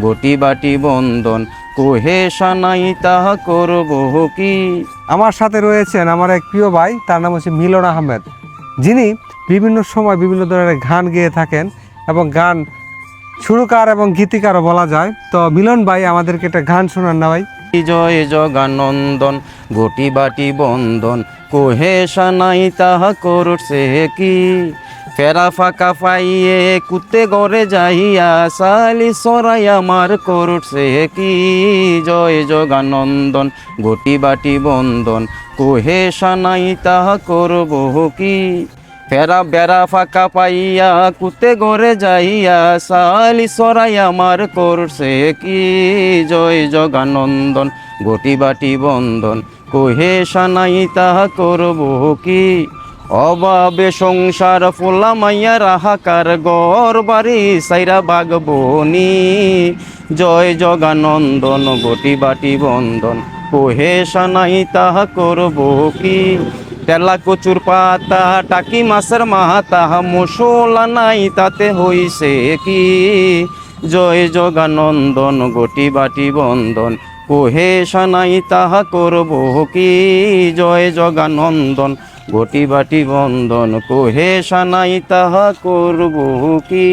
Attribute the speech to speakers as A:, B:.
A: গটি বাটি বন্ধন কোহে সানাই তাহা করব কি।
B: আমার সাথে রয়েছেন আমার এক প্রিয় ভাই, তার নাম হচ্ছে মিলন আহমেদ, যিনি বিভিন্ন সময় বিভিন্ন ধরনের গান গেয়ে থাকেন এবং গান সুরকার এবং গীতিকারও বলা যায়। তো মিলন ভাই আমাদেরকে একটা গান শোনান না ভাই।
A: জয় জগানন্দন গটি বাটি বন্ধন কোহে সানাই তাহা করছে কি। ফেরা ফাঁকা পাইয়ে কুতে গড়ে যাইয়া সালি সরাই আমার করছে কি। জয় জগানন্দন গটি বাটি বন্ধন কোহে সানাই তাহা করব কি। ফেরা বেড়া ফাঁকা পাইয়া কুতে গড়ে যাইয়া সালি সরাই আমার করছে কি। জয় জগানন্দন গটি বাটি বন্ধন কোহে সানাই তাহা করব কি। অভাবে সংসার ফোলা মাইয়া রাহাকার গড় বাড়ি সাইরা বাগবনি। জয় জগানন্দন গটি বাটি বন্ধন কোহে সানাই তাহা করব কি। তেলা কচুর পাতা টাকি মাছের মাথা মশলা নাই তাতে হইছে কি। জয় জগানন্দন গটি বাটি বন্ধন কোহে সানাই তাহা করব কি। জয় জগানন্দন গটি বাটি বন্ধন কোহে সানাই তাহা করব কি।